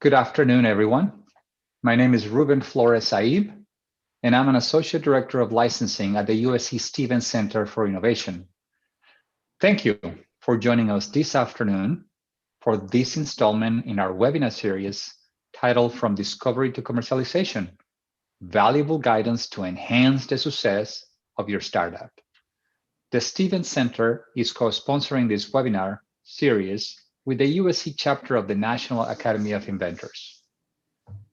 Good afternoon, everyone. My name is Ruben Flores Saib, and I'm an Associate Director of Licensing at the USC Stevens Center for Innovation. Thank you for joining us this afternoon for this installment in our webinar series titled From Discovery to Commercialization, Valuable Guidance to Enhance the Success of Your Startup. The Stevens Center is co-sponsoring this webinar series with the USC chapter of the National Academy of Inventors.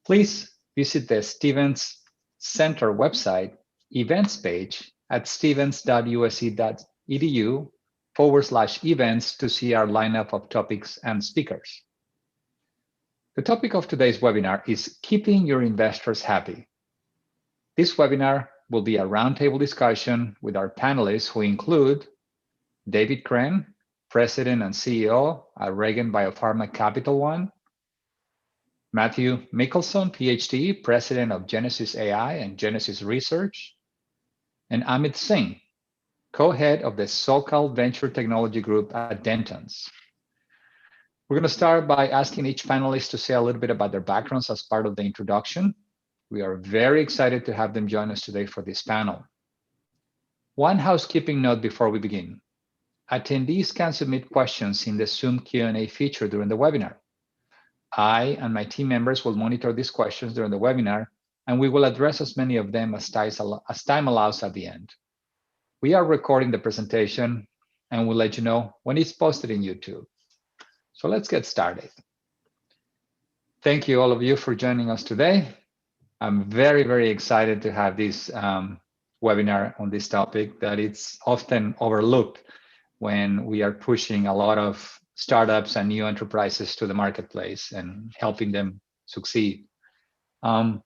Please visit the Stevens Center website events page at stevens.usc.edu/events to see our lineup of topics and speakers. The topic of today's webinar is Keeping Your Investors Happy. This webinar will be a roundtable discussion with our panelists who include David Crean, President and CEO at Regen BioPharma Capital One, Matthew Michelson, Ph.D., President of Genesis AI and Genesis Research, and Amit Singh, co-head of the SoCal Venture Technology Group at Dentons. We're going to start by asking each panelist to say a little bit about their backgrounds as part of the introduction. We are very excited to have them join us today for this panel. One housekeeping note before we begin. Attendees can submit questions in the Zoom Q&A feature during the webinar. I and my team members will monitor these questions during the webinar, and we will address as many of them as time allows at the end. We are recording the presentation, and we'll let you know when it's posted in YouTube. So let's get started. Thank you, all of you, for joining us today. I'm very, very excited to have this webinar on this topic that it's often overlooked when we are pushing a lot of startups and new enterprises to the marketplace and helping them succeed. I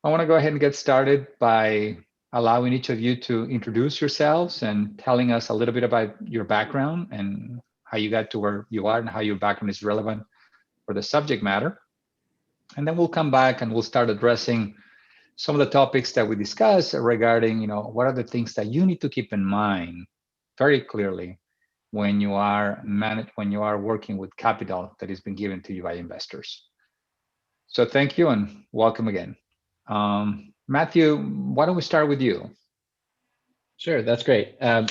want to go ahead and get started by allowing each of you to introduce yourselves and telling us a little bit about your background and how you got to where you are and how your background is relevant for the subject matter. And then we'll come back and we'll start addressing some of the topics that we discussed regarding, what are the things that you need to keep in mind very clearly when you are working with capital that has been given to you by investors. So thank you and welcome again. Matthew, why don't we start with you? Sure, that's great. Hi,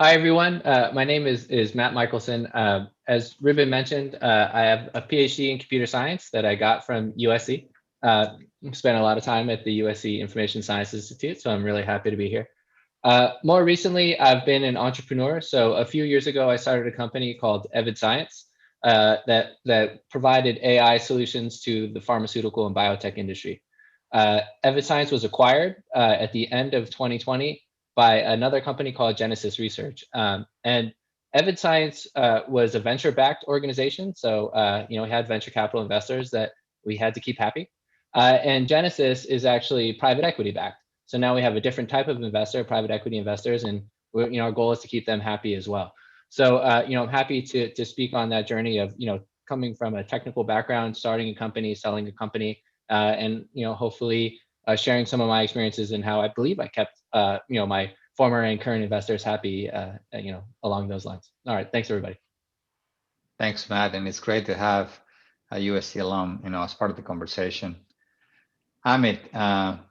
everyone. My name is Matt Michelson. As Ruben mentioned, I have a PhD in computer science that I got from USC. Spent a lot of time at the USC Information Science Institute, so I'm really happy to be here. More recently, I've been an entrepreneur. So a few years ago, I started a company called Evid Science that provided AI solutions to the pharmaceutical and biotech industry. Evid Science was acquired at the end of 2020 by another company called Genesis Research. And Evid Science was a venture-backed organization. So, we had venture capital investors that we had to keep happy. And Genesis is actually private equity backed. So now we have a different type of investor, private equity investors, and our goal is to keep them happy as well. So, I'm happy to speak on that journey of, coming from a technical background, starting a company, selling a company, and, hopefully sharing some of my experiences and how I believe I kept, my former and current investors happy, along those lines. All right, thanks everybody. Thanks, Matt, and it's great to have a USC alum, as part of the conversation. Amit,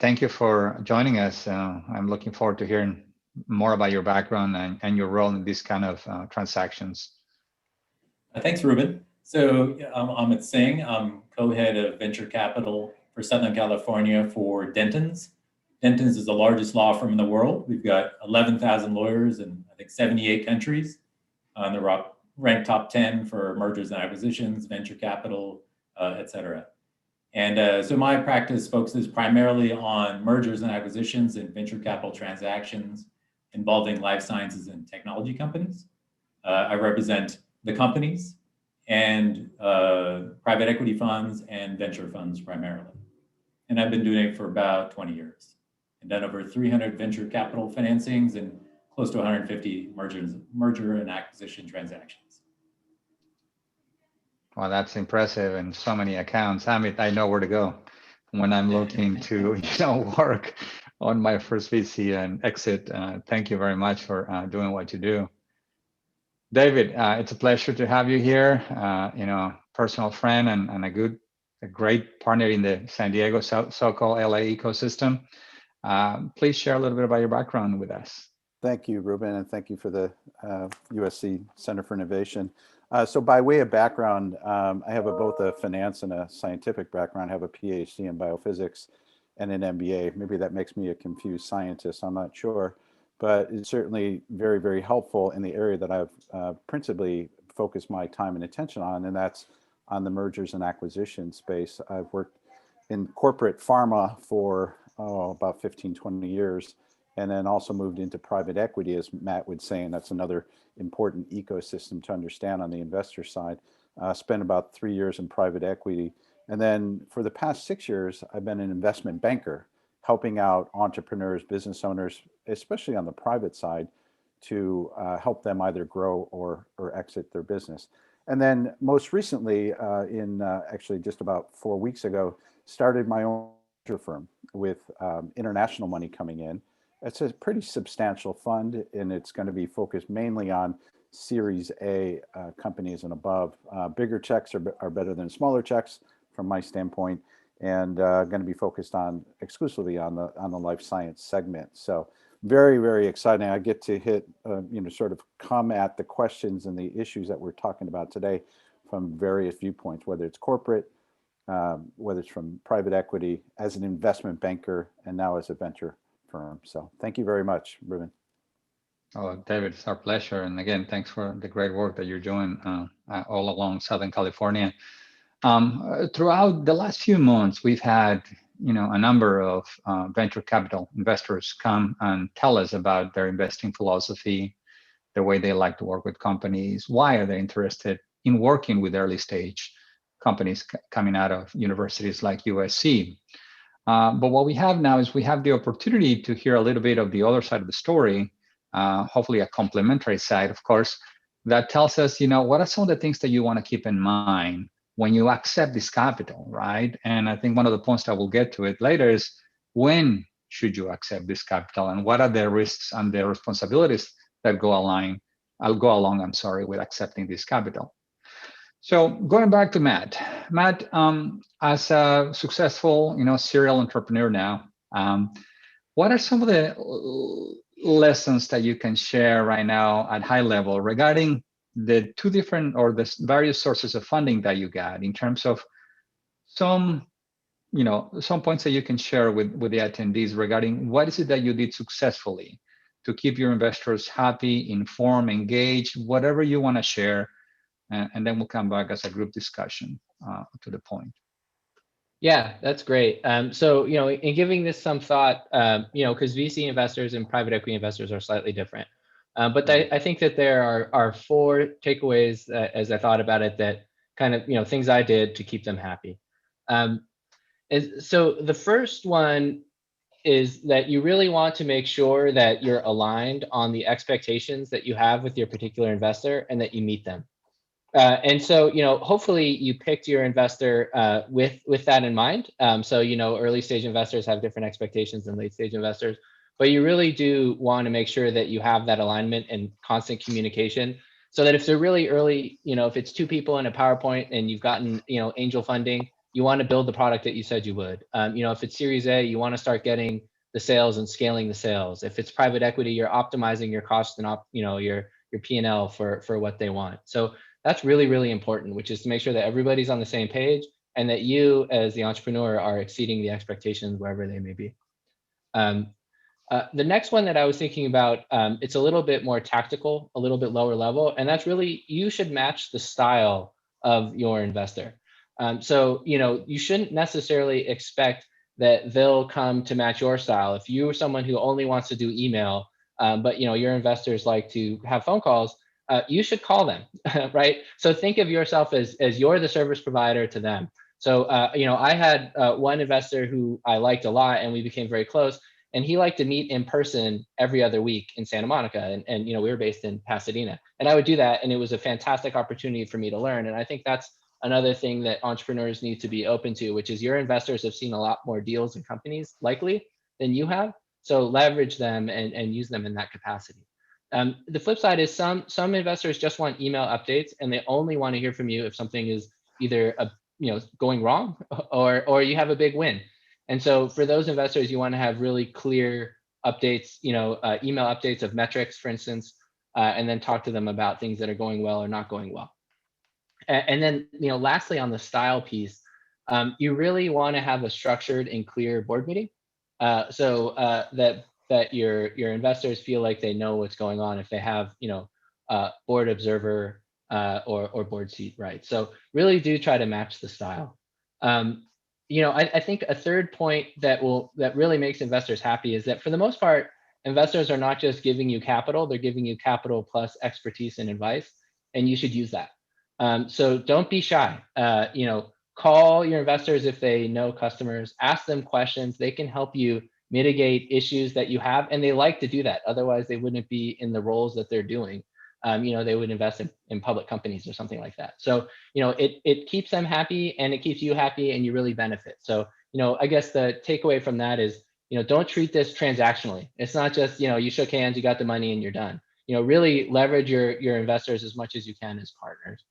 thank you for joining us. I'm looking forward to hearing more about your background and your role in these kind of transactions. Thanks, Ruben. So I'm Amit Singh. I'm co-head of venture capital for Southern California for Dentons. Dentons is the largest law firm in the world. We've got 11,000 lawyers in, I think, 78 countries. They're ranked top 10 for mergers and acquisitions, venture capital, et cetera. And so my practice focuses primarily on mergers and acquisitions and venture capital transactions involving life sciences and technology companies. I represent the companies and private equity funds and venture funds primarily. And I've been doing it for about 20 years and done over 300 venture capital financings and close to 150 merger and acquisition transactions. Well, that's impressive, and so many accounts. Amit, I know where to go when I'm looking to, work on my first VC and exit. Thank you very much for doing what you do. David, it's a pleasure to have you here. Personal friend and a good a great partner in the San Diego SoCal LA ecosystem. Please share a little bit about your background with us. Thank you, Ruben, and thank you for the USC Center for Innovation. So by way of background, I have both a finance and a scientific background. I have a Ph.D. in biophysics and an MBA. Maybe that makes me a confused scientist, I'm not sure. But it's certainly very, very helpful in the area that I've principally focused my time and attention on, and that's on the mergers and acquisition space. I've worked in corporate pharma for about 15, 20 years, and then also moved into private equity, as Matt would say, and that's another important ecosystem to understand on the investor side. Spent about 3 years in private equity. And then for the past 6 years, I've been an investment banker, helping out entrepreneurs, business owners, especially on the private side, to help them either grow or exit their business. And then most recently, actually just about 4 weeks ago, started my own firm with international money coming in. It's a pretty substantial fund, and it's going to be focused mainly on Series A companies and above. Bigger checks are better than smaller checks from my standpoint, and going to be focused on exclusively on the life science segment. So very, very exciting. I get to hit, sort of come at the questions and the issues that we're talking about today from various viewpoints, whether it's corporate, whether it's from private equity, as an investment banker, and now as a venture firm. So thank you very much, Ruben. Oh, David, it's our pleasure. And again, thanks for the great work that you're doing all along Southern California. Throughout the last few months, we've had, a number of venture capital investors come and tell us about their investing philosophy, the way they like to work with companies, why are they interested in working with early stage companies coming out of universities like USC. But what we have now is we have the opportunity to hear a little bit of the other side of the story, hopefully a complementary side, of course, that tells us, what are some of the things that you want to keep in mind when you accept this capital, right? And I think one of the points that we'll get to it later is, when should you accept this capital, and what are the risks and the responsibilities that go along with accepting this capital? So going back to Matt, as a successful, serial entrepreneur now, what are some of the lessons that you can share right now at high level regarding the two different or the various sources of funding that you got, in terms of some points that you can share with the attendees regarding what is it that you did successfully to keep your investors happy, informed, engaged, whatever you want to share. And then we'll come back as a group discussion to the point. Yeah, that's great. So, in giving this some thought, because VC investors and private equity investors are slightly different. But I think that there are 4 takeaways as I thought about it, that kind of, things I did to keep them happy. So the first one is that you really want to make sure that you're aligned on the expectations that you have with your particular investor, and that you meet them. And so, hopefully you picked your investor with that in mind. So, early stage investors have different expectations than late stage investors, but you really do want to make sure that you have that alignment and constant communication, so that if they're really early, if it's 2 people in a PowerPoint and you've gotten, angel funding, you want to build the product that you said you would. If it's Series A, you want to start getting the sales and scaling the sales. If it's private equity, you're optimizing your costs and your P&L for what they want. So that's really, really important, which is to make sure that everybody's on the same page, and that you as the entrepreneur are exceeding the expectations wherever they may be. The next one that I was thinking about, it's a little bit more tactical, a little bit lower level, and that's really, you should match the style of your investor. So, you shouldn't necessarily expect that they'll come to match your style. If you're someone who only wants to do email, but your investors like to have phone calls, you should call them, right? So think of yourself as you're the service provider to them. So, I had one investor who I liked a lot, and we became very close. And he liked to meet in person every other week in Santa Monica. And we were based in Pasadena. And I would do that. And it was a fantastic opportunity for me to learn. And I think that's another thing that entrepreneurs need to be open to, which is your investors have seen a lot more deals and companies likely than you have. So leverage them and use them in that capacity. The flip side is some investors just want email updates, and they only want to hear from you if something is either going wrong, or you have a big win. And so for those investors, you want to have really clear updates, email updates of metrics, for instance, and then talk to them about things that are going well or not going well. And then, lastly, on the style piece, you really want to have a structured and clear board meeting, so that your investors feel like they know what's going on if they have, board observer or board seat, right? So really do try to match the style. I think a third point that really makes investors happy is that for the most part, investors are not just giving you capital; they're giving you capital plus expertise and advice, and you should use that. So don't be shy. Call your investors if they know customers, ask them questions. They can help you mitigate issues that you have, and they like to do that. Otherwise, they wouldn't be in the roles that they're doing. They would invest in public companies or something like that. So, it keeps them happy and it keeps you happy and you really benefit. So, I guess the takeaway from that is, don't treat this transactionally. It's not just, you shook hands, you got the money and you're done. Really leverage your investors as much as you can as partners.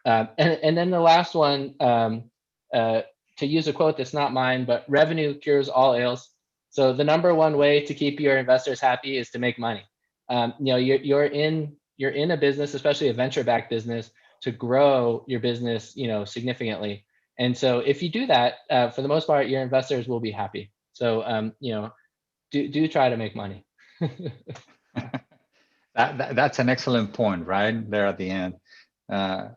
And then the last one, to use a quote that's not mine, but revenue cures all ills. So the number one way to keep your investors happy is to make money. You're in a business, especially a venture-backed business, to grow your business, significantly. And so if you do that, for the most part, your investors will be happy. So do try to make money. That's an excellent point, right there at the end.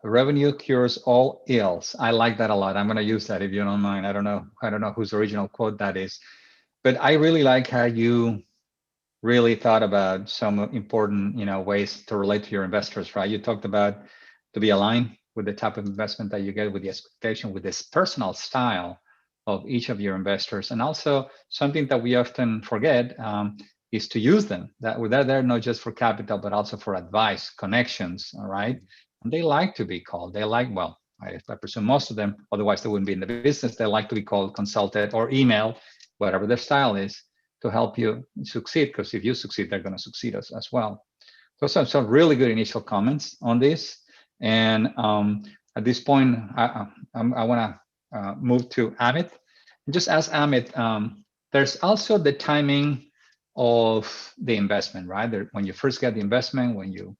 Revenue cures all ills. I like that a lot. I'm going to use that if you don't mind. I don't know whose original quote that is, but I really like how you really thought about some important, ways to relate to your investors, right? You talked about to be aligned with the type of investment that you get, with the expectation, with this personal style of each of your investors, and also something that we often forget is to use them. That they're not just for capital, but also for advice, connections. All right. And they like to be called. They like, I presume most of them, otherwise they wouldn't be in the business. They like to be called, consulted, or emailed, whatever their style is, to help you succeed. Because if you succeed, they're going to succeed as well. So some really good initial comments on this. And at this point, I want to move to Amit and just ask Amit. There's also the timing of the investment, right? When you first get the investment, when you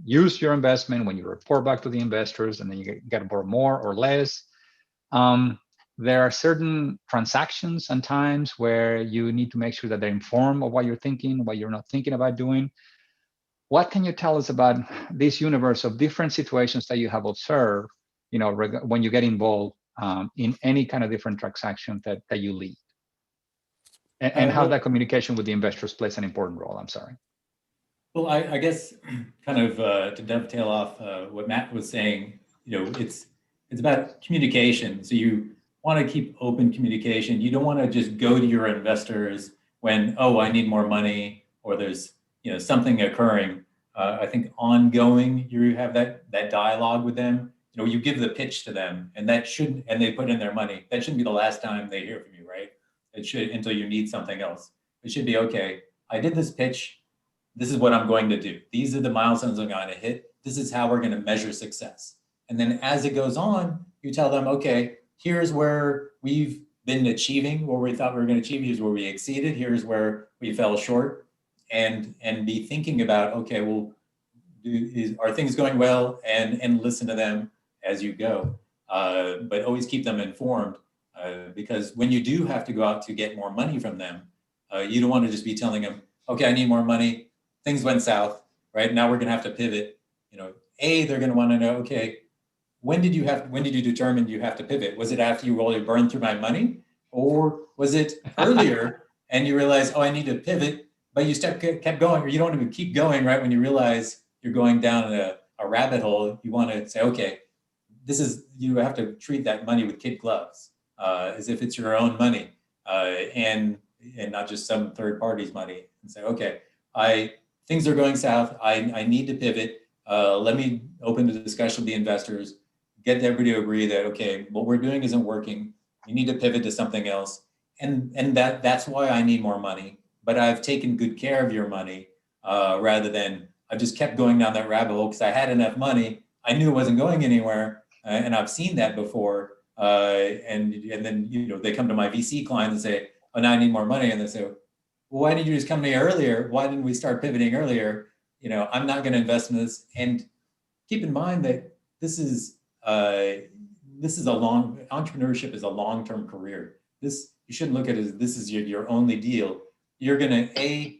use your investment, when you report back to the investors, and then you get more or less. There are certain transactions and times where you need to make sure that they're informed of what you're thinking, what you're not thinking about doing. What can you tell us about this universe of different situations that you have observed, when you get involved in any kind of different transaction that you lead? And how that communication with the investors plays an important role. I'm sorry. Well, I guess kind of to dovetail off what Matt was saying, it's about communication. So you want to keep open communication. You don't want to just go to your investors when, I need more money, or there's something occurring. I think ongoing, you have that dialogue with them. You give the pitch to them, and they put in their money. That shouldn't be the last time they hear from you, right? It should, until you need something else. It should be, okay, I did this pitch. This is what I'm going to do. These are the milestones I'm going to hit. This is how we're going to measure success. And then as it goes on, you tell them, okay, here's where we've been achieving what we thought we were going to achieve. Here's where we exceeded. Here's where we fell short. And be thinking about, okay, well, are things going well? And listen to them as you go. But always keep them informed, because when you do have to go out to get more money from them, you don't want to just be telling them, okay, I need more money. Things went south, right? Now we're going to have to pivot. They're going to want to know, okay, when did you determine you have to pivot? Was it after you already burned through my money, or was it earlier and you realize, I need to pivot, but you kept going, or you don't want to keep going, right? When you realize you're going down a rabbit hole, you want to say, okay, you have to treat that money with kid gloves, as if it's your own money, and not just some third party's money, and say, okay, things are going south. I need to pivot. Let me open the discussion with the investors, get everybody to agree that, okay, what we're doing isn't working. You need to pivot to something else. And that's why I need more money. But I've taken good care of your money, rather than I just kept going down that rabbit hole because I had enough money. I knew it wasn't going anywhere. and I've seen that before. And then they come to my VC client and say, "Oh, now I need more money," and they say, "Well, why didn't you just come to me earlier? Why didn't we start pivoting earlier? I'm not going to invest in this." And keep in mind that this is entrepreneurship is a long-term career. You shouldn't look at it as this is your only deal. You're going to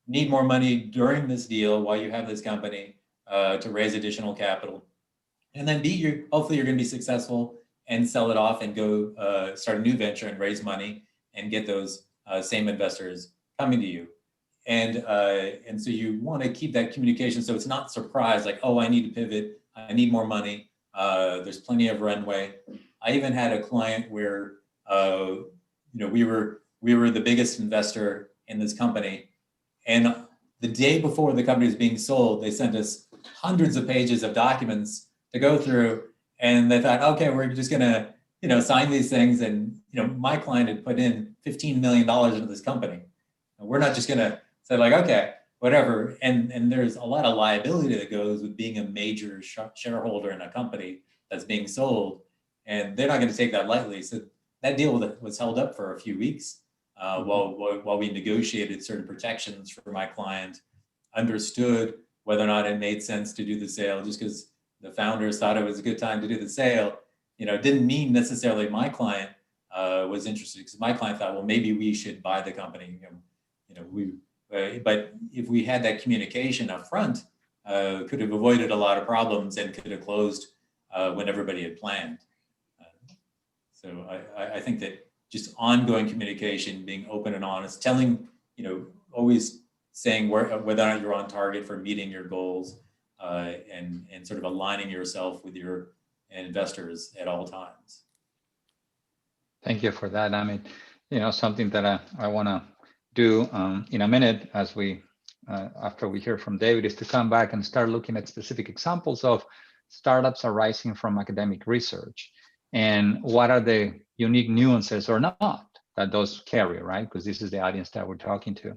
need more money during this deal while you have this company to raise additional capital, and then hopefully you're going to be successful and sell it off and go start a new venture and raise money and get those same investors coming to you. And so you want to keep that communication so it's not surprise, like, oh, I need to pivot, I need more money. There's plenty of runway. I even had a client where we were the biggest investor in this company, and the day before the company was being sold, they sent us hundreds of pages of documents to go through, and they thought, okay, we're just gonna sign these things, and my client had put in $15 million into this company, and we're not just gonna say like, okay, whatever. And there's a lot of liability that goes with being a major shareholder in a company that's being sold, and they're not going to take that lightly. So that deal was held up for a few weeks while we negotiated certain protections for my client, understood whether or not it made sense to do the sale. Just because the founders thought it was a good time to do the sale, didn't mean necessarily my client was interested, because my client thought, well, maybe we should buy the company. But if we had that communication up front, could have avoided a lot of problems and could have closed when everybody had planned. So I think that just ongoing communication, being open and honest, telling, always saying whether or not you're on target for meeting your goals, and sort of aligning yourself with your investors at all times. Thank you for that, Amit. Something that I want to do in a minute, as after we hear from David, is to come back and start looking at specific examples of startups arising from academic research, and what are the unique nuances or not that those carry, right? Because this is the audience that we're talking to.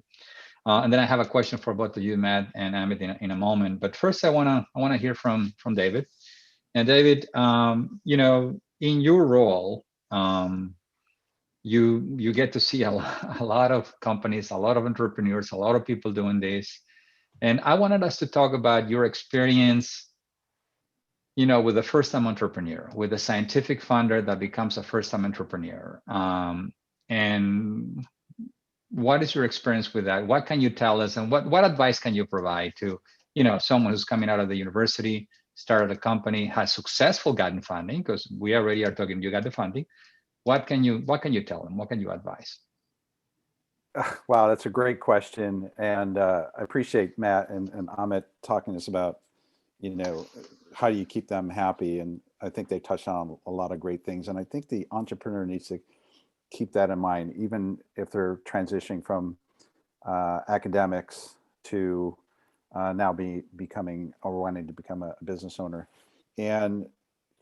And then I have a question for both of you, Matt and Amit, in a moment. But first, I want to hear from David. And David, in your role, you get to see a lot of companies, a lot of entrepreneurs, a lot of people doing this. And I wanted us to talk about your experience, with a first-time entrepreneur, with a scientific founder that becomes a first-time entrepreneur. And what is your experience with that? What can you tell us, and what advice can you provide to, someone who's coming out of the university, started a company, has successfully gotten funding, because we already are talking, you got the funding. What can you tell them? What can you advise? Wow, that's a great question. And I appreciate Matt and Amit talking to us about, how do you keep them happy? And I think they touched on a lot of great things. And I think the entrepreneur needs to keep that in mind, even if they're transitioning from academics to now becoming or wanting to become a business owner. And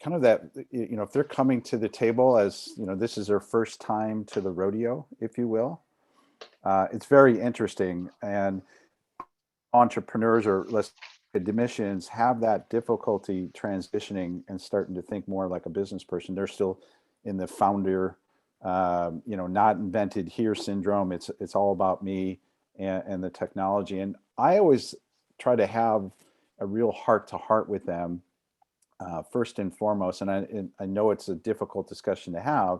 kind of that, if they're coming to the table as, this is their first time to the rodeo, if you will, it's very interesting. And entrepreneurs, or let's say academicians, have that difficulty transitioning and starting to think more like a business person. They're still in the founder, not invented here syndrome. It's all about me and the technology. And I always try to have a real heart-to-heart with them, first and foremost. And I know it's a difficult discussion to have,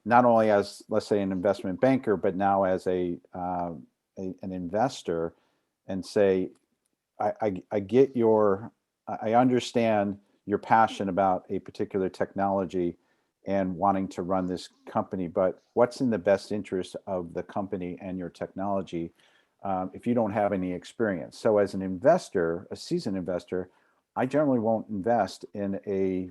not only as, let's say, an investment banker, but now as an investor, and say, I get I understand your passion about a particular technology and wanting to run this company, but what's in the best interest of the company and your technology if you don't have any experience? So as an investor, a seasoned investor, I generally won't invest in a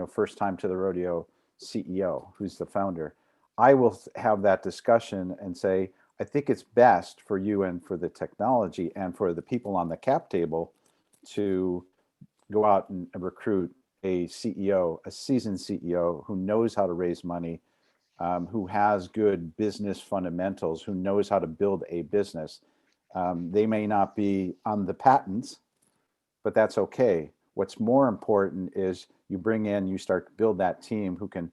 first time to the rodeo CEO who's the founder. I will have that discussion and say, I think it's best for you and for the technology and for the people on the cap table to go out and recruit a CEO, a seasoned CEO who knows how to raise money, who has good business fundamentals, who knows how to build a business. They may not be on the patents, but that's okay. What's more important is you bring in, you start to build that team who can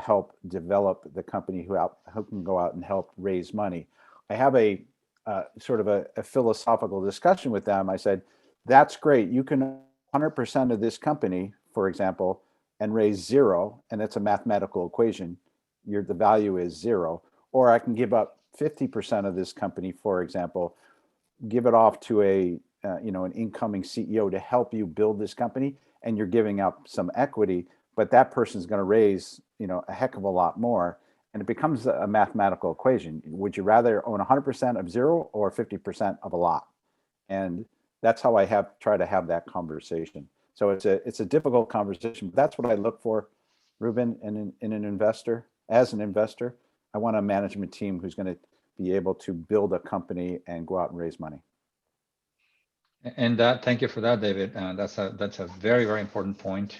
help develop the company, who can go out and help raise money. I have a sort of a philosophical discussion with them. I said, that's great. You can 100% of this company, for example, and raise zero, and it's a mathematical equation. The value is zero. Or I can give up 50% of this company, for example, give it off to an incoming CEO to help you build this company, and you're giving up some equity, but that person's going to raise a heck of a lot more, and it becomes a mathematical equation. Would you rather own 100% of zero or 50% of a lot? And that's how I try to have that conversation. So it's a difficult conversation, but that's what I look for, Ruben, in an investor. As an investor, I want a management team who's going to be able to build a company and go out and raise money. And thank you for that, David. That's a very, very important point.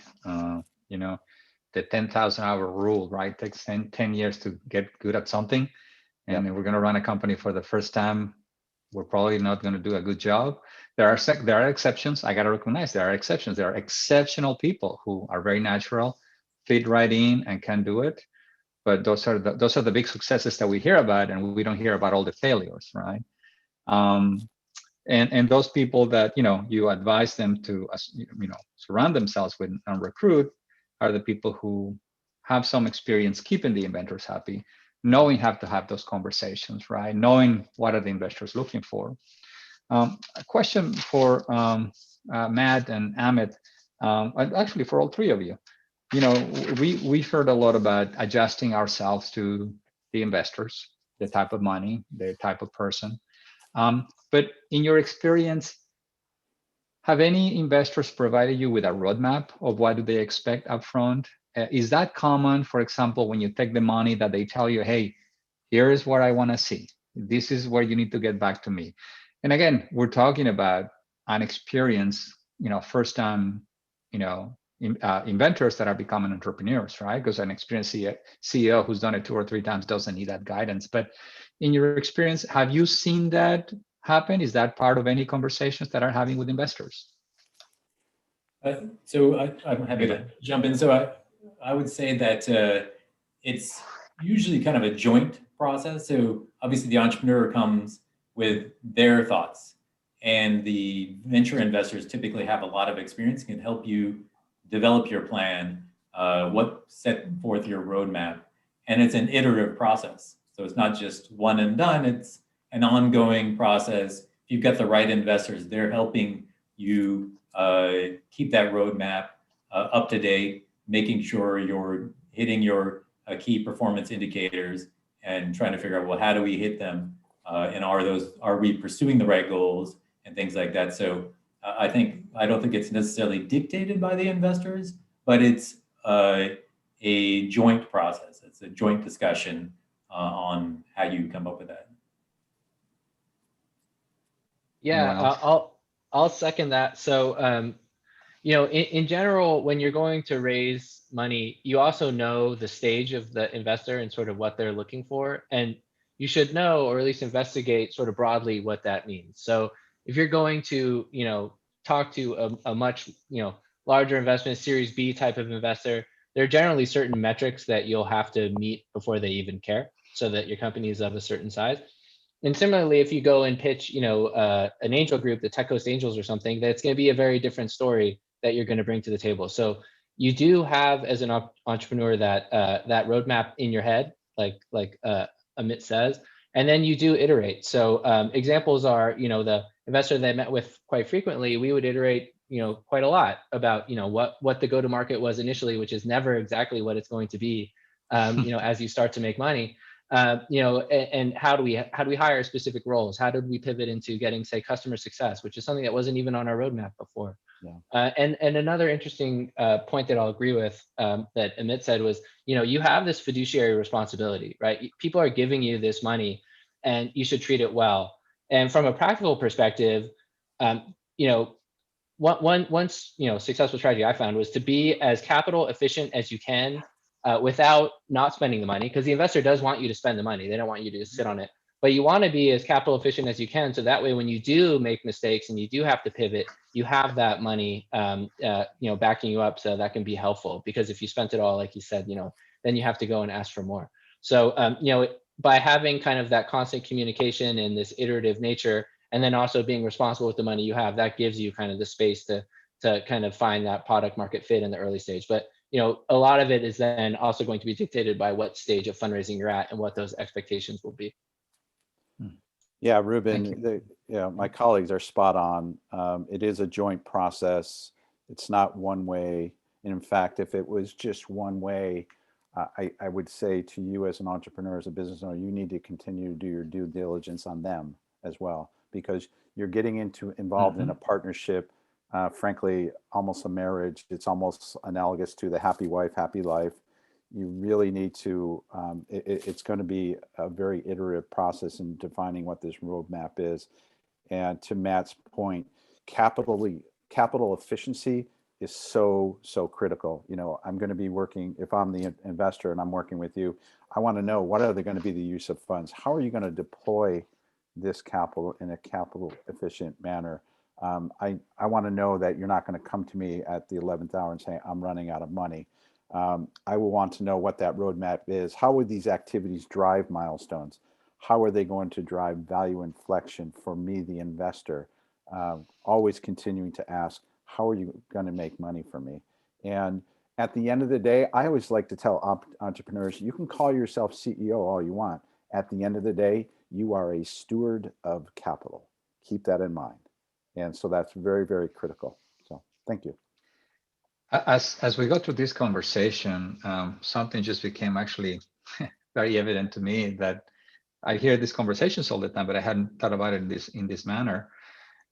The 10,000 hour rule, right? It takes 10 years to get good at something. And if we're going to run a company for the first time, we're probably not going to do a good job. There are exceptions. I got to recognize there are exceptions. There are exceptional people who are very natural, fit right in, and can do it. But those are the big successes that we hear about, and we don't hear about all the failures, right? And those people that you advise them to surround themselves with and recruit are the people who have some experience keeping the inventors happy, knowing how to have those conversations, right? Knowing what are the investors looking for. A question for Matt and Amit, actually for all three of you. We heard a lot about adjusting ourselves to the investors, the type of money, the type of person. But in your experience, have any investors provided you with a roadmap of what do they expect upfront? Is that common, for example, when you take the money that they tell you, hey, here is what I want to see. This is where you need to get back to me. And again, we're talking about an experience, first time, inventors that are becoming entrepreneurs, right? Because an experienced CEO who's done it 2 or 3 times doesn't need that guidance. But in your experience, have you seen that happen? Is that part of any conversations that are having with investors? So I'm happy to jump in. So I would say that it's usually kind of a joint process. So obviously the entrepreneur comes with their thoughts, and the venture investors typically have a lot of experience, can help you develop your plan, set forth your roadmap. And it's an iterative process. So it's not just one and done, it's an ongoing process. If you've got the right investors, they're helping you keep that roadmap up to date, making sure you're hitting your key performance indicators and trying to figure out, well, how do we hit them? And are we pursuing the right goals and things like that? So I don't think it's necessarily dictated by the investors, but it's a joint process. It's a joint discussion on how you come up with that. Yeah, I'll second that. So, in general, when you're going to raise money, you also know the stage of the investor and sort of what they're looking for. And you should know, or at least investigate sort of broadly what that means. So if you're going to, talk to a much, larger investment, Series B type of investor, there are generally certain metrics that you'll have to meet before they even care, so that your company is of a certain size. And similarly, if you go and pitch, an angel group, the Tech Coast Angels or something, that's going to be a very different story that you're going to bring to the table. So you do have, as an entrepreneur, that roadmap in your head, like Amit says, and then you do iterate. So examples are, the investor that I met with quite frequently, we would iterate, quite a lot about, what the go-to-market was initially, which is never exactly what it's going to be, as you start to make money. And how do we hire specific roles? How did we pivot into getting, say, customer success, which is something that wasn't even on our roadmap before? Yeah. And another interesting point that I'll agree with that Amit said was, you have this fiduciary responsibility, right? People are giving you this money, and you should treat it well. And from a practical perspective, one successful strategy I found was to be as capital efficient as you can without not spending the money, because the investor does want you to spend the money. They don't want you to just sit on it. but you want to be as capital efficient as you can. So that way, when you do make mistakes and you do have to pivot, you have that money, backing you up, so that can be helpful. Because if you spent it all, like you said, then you have to go and ask for more. So, by having kind of that constant communication and this iterative nature, and then also being responsible with the money you have, that gives you kind of the space to kind of find that product market fit in the early stage. But a lot of it is then also going to be dictated by what stage of fundraising you're at and what those expectations will be. Yeah, Ruben, my colleagues are spot on. It is a joint process. It's not one way. And in fact, if it was just one way, I would say to you as an entrepreneur, as a business owner, you need to continue to do your due diligence on them as well, because you're getting involved in a partnership, frankly, almost a marriage. It's almost analogous to the happy wife, happy life. You really need to, it's going to be a very iterative process in defining what this roadmap is. And to Matt's point, capital efficiency is so critical. I'm going to be working, if I'm the investor and I'm working with you, I want to know what are they going to be the use of funds? How are you going to deploy this capital in a capital efficient manner? I want to know that you're not going to come to me at the 11th hour and say, I'm running out of money. I will want to know what that roadmap is. How would these activities drive milestones? How are they going to drive value inflection for me, the investor? Always continuing to ask, how are you going to make money for me? And at the end of the day, I always like to tell entrepreneurs, you can call yourself CEO all you want. At the end of the day, you are a steward of capital. Keep that in mind. And so that's very, very critical. So thank you. As we go through this conversation, something just became actually very evident to me, that I hear these conversations all the time, but I hadn't thought about it in this manner.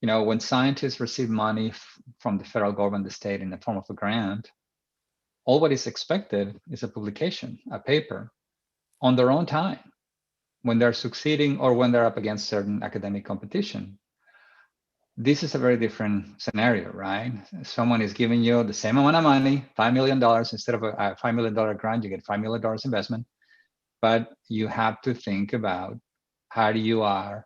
When scientists receive money from the federal government, the state, in the form of a grant, all what is expected is a publication, a paper, on their own time, when they're succeeding or when they're up against certain academic competition. This is a very different scenario, right? Someone is giving you the same amount of money, $5 million, instead of a $5 million grant, you get $5 million investment. But you have to think about how you are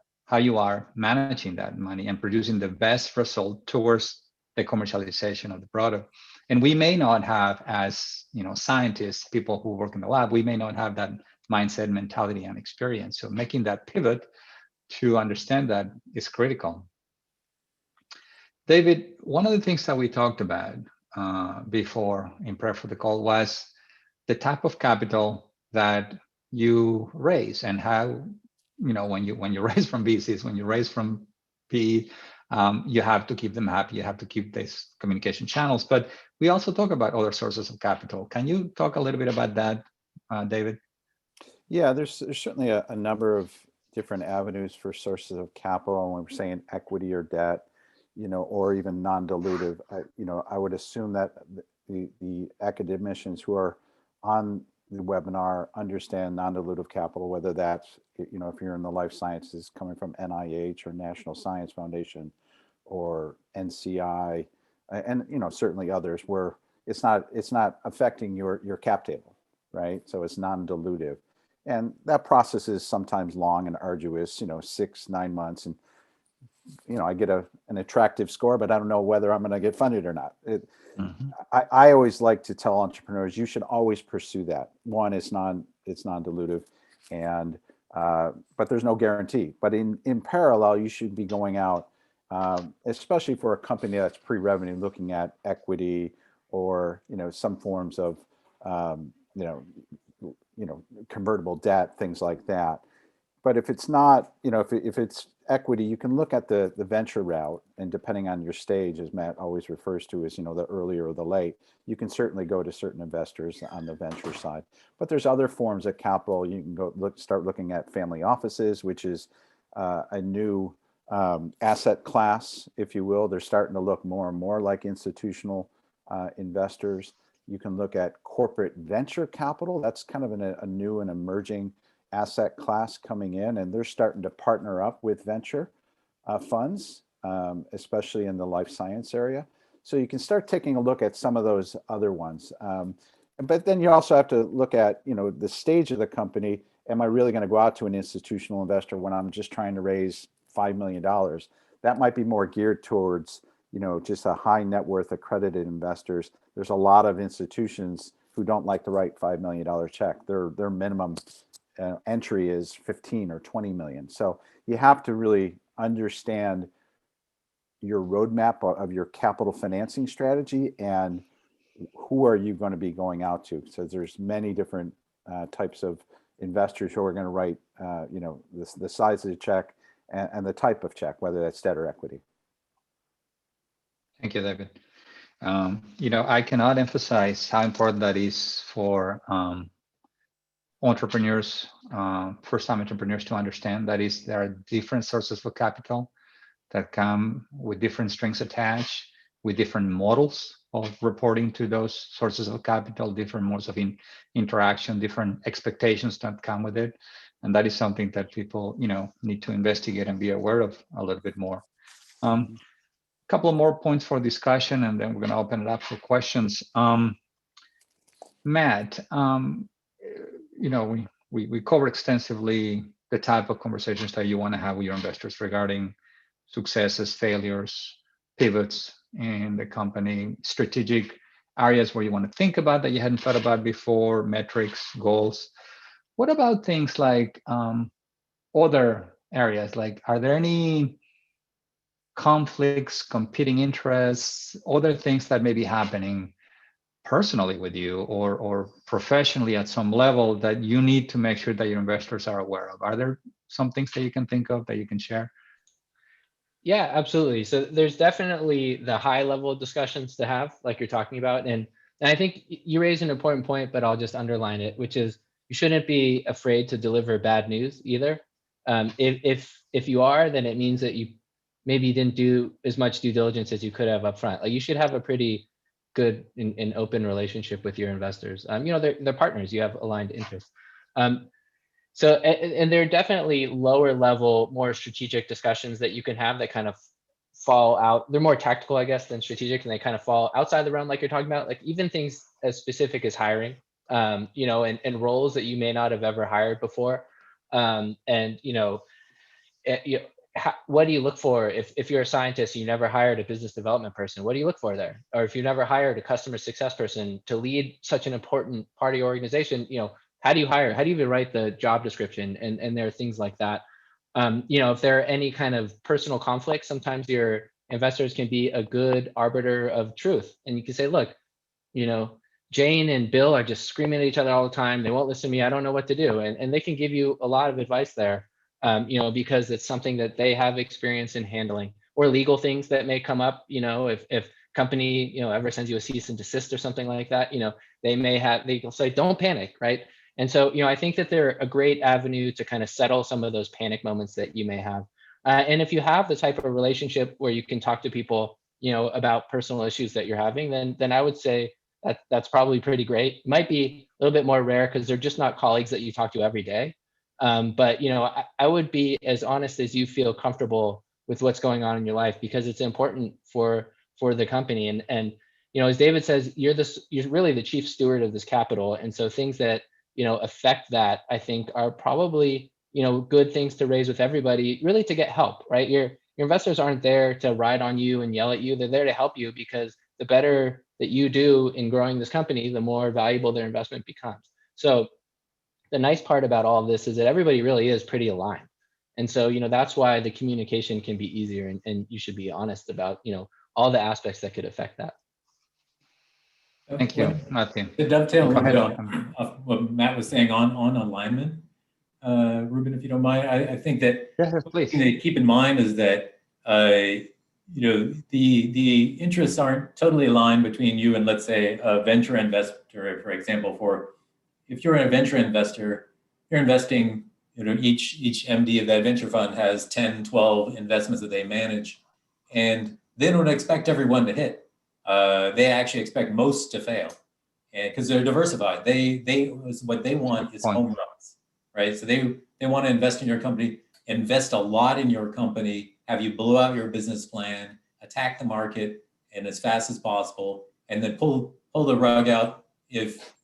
managing that money and producing the best result towards the commercialization of the product. And we may not have, as scientists, people who work in the lab, we may not have that mindset, mentality, and experience. So making that pivot to understand that is critical. David, one of the things that we talked about before in prep for the call was the type of capital that you raise, and how, when you raise from VCs, when you raise from PE, you have to keep them happy. You have to keep these communication channels. But we also talk about other sources of capital. Can you talk a little bit about that, David? Yeah, there's certainly a number of different avenues for sources of capital. When we're saying equity or debt, or even non-dilutive, I would assume that the academicians who are on the webinar understand non-dilutive capital, whether that's, if you're in the life sciences, coming from NIH or National Science Foundation or NCI, and certainly others, where it's not affecting your cap table, right? So it's non-dilutive, and that process is sometimes long and arduous, 6-9 months, and I get an attractive score, but I don't know whether I'm going to get funded or not. I always like to tell entrepreneurs, you should always pursue that. One, it's non-dilutive, and but there's no guarantee. But in parallel, you should be going out, especially for a company that's pre-revenue, looking at equity or some forms of convertible debt, things like that. But if it's not, if it's equity, you can look at the venture route, and depending on your stage, as Matt always refers to as, the early or the late, you can certainly go to certain investors on the venture side. But there's other forms of capital. You can start looking at family offices, which is a new asset class, if you will. They're starting to look more and more like institutional investors. You can look at corporate venture capital. That's kind of a new and emerging asset class coming in, and they're starting to partner up with venture funds, especially in the life science area. So you can start taking a look at some of those other ones. But then you also have to look at, the stage of the company am I really going to go out to an institutional investor when I'm just trying to raise $5 million? That might be more geared towards, just a high net worth accredited investors. There's a lot of institutions who don't like to write $5 million check. Their minimum entry is 15 or 20 million. So you have to really understand your roadmap of your capital financing strategy and who are you going to be going out to. So there's many different types of investors who are going to write, the size of the check and the type of check, whether that's debt or equity. Thank you, David. I cannot emphasize how important that is for entrepreneurs, first-time entrepreneurs to understand. That is, there are different sources of capital that come with different strings attached, with different models of reporting to those sources of capital, different modes of interaction, different expectations that come with it. And that is something that people, need to investigate and be aware of a little bit more. Couple of more points for discussion, and then we're going to open it up for questions. Matt, we covered extensively the type of conversations that you want to have with your investors regarding successes, failures, pivots in the company, strategic areas where you want to think about that you hadn't thought about before, metrics, goals. What about things like other areas? Like, are there any conflicts, competing interests, other things that may be happening personally with you or professionally at some level that you need to make sure that your investors are aware of? Are there some things that you can think of that you can share? Yeah, absolutely. So there's definitely the high level discussions to have, like you're talking about. And I think you raise an important point, but I'll just underline it, which is you shouldn't be afraid to deliver bad news either. If you are, then it means that you maybe didn't do as much due diligence as you could have up front. Like, you should have a pretty good and open relationship with your investors. They're partners. You have aligned interests. So, and there are definitely lower level, more strategic discussions that you can have that kind of fall out. They're more tactical, I guess, than strategic, and they kind of fall outside the realm, like you're talking about, like even things as specific as hiring, and roles that you may not have ever hired before. What do you look for if you're a scientist and you never hired a business development person? What do you look for there? Or if you never hired a customer success person to lead such an important part of your organization, how do you hire? How do you even write the job description? And there are things like that. If there are any kind of personal conflicts, sometimes your investors can be a good arbiter of truth. And you can say, look, Jane and Bill are just screaming at each other all the time. They won't listen to me. I don't know what to do. And they can give you a lot of advice there, because it's something that they have experience in handling, or legal things that may come up. If company, ever sends you a cease and desist or something like that, they'll say, don't panic, right? And so, I think that they're a great avenue to kind of settle some of those panic moments that you may have. And if you have the type of relationship where you can talk to people, about personal issues that you're having, then I would say that's probably pretty great. It might be a little bit more rare because they're just not colleagues that you talk to every day. But I would be as honest as you feel comfortable with what's going on in your life, because it's important for the company. And as David says, you're really the chief steward of this capital. And so things that affect that, I think, are probably good things to raise with everybody, really to get help, right? Your investors aren't there to ride on you and yell at you. They're there to help you, because the better that you do in growing this company, the more valuable their investment becomes. So the nice part about all of this is that everybody really is pretty aligned. And so, that's why the communication can be easier, and you should be honest about, all the aspects that could affect that. Thank you, Martin. To dovetail a Go little ahead. bit on what Matt was saying on alignment, Ruben, if you don't mind, I think that Yes, please. thing to keep in mind is that the interests aren't totally aligned between you and, let's say, a venture investor. For example, if you're a venture investor, you're investing, each MD of that venture fund has 10, 12 investments that they manage, and they don't expect everyone to hit. They actually expect most to fail, and because they're diversified. What they want is home runs, right? So they want to invest in your company, invest a lot in your company, have you blow out your business plan, attack the market, and as fast as possible, and then pull the rug out if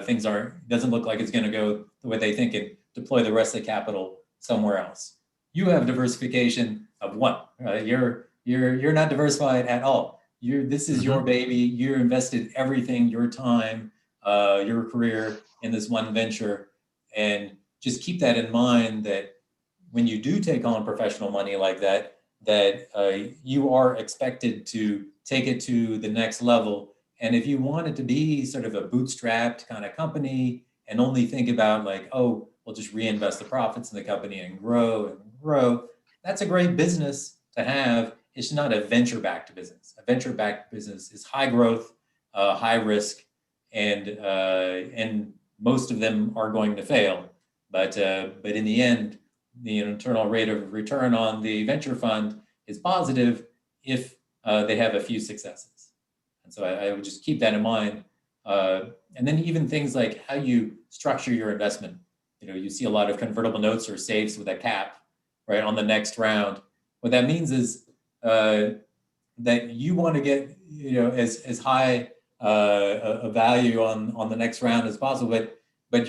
things doesn't look like it's going to go the way they think it. deploy the rest of the capital somewhere else. You have diversification of what? You're not diversified at all. This is your baby. You invested everything, your time, your career in this one venture, and just keep that in mind that when you do take on professional money like that, you are expected to take it to the next level. And if you want it to be sort of a bootstrapped kind of company and only think about like, oh, we'll just reinvest the profits in the company and grow, that's a great business to have. It's not a venture-backed business. A venture-backed business is high growth, high risk, and most of them are going to fail. But in the end, the internal rate of return on the venture fund is positive if they have a few successes. And so I would just keep that in mind. And then even things like how you structure your investment. You see a lot of convertible notes or safes with a cap, right, on the next round. What that means is that you want to get as high a value on the next round as possible. But like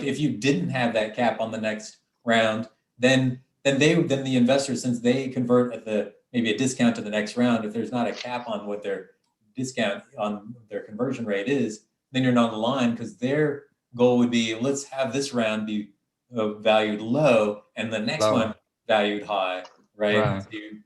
if you didn't have that cap on the next round, then the investors, since they convert at maybe a discount to the next round, if there's not a cap on what their discount on their conversion rate is, then you're not aligned, because their goal would be, let's have this round be valued low and the next one valued high, right? So you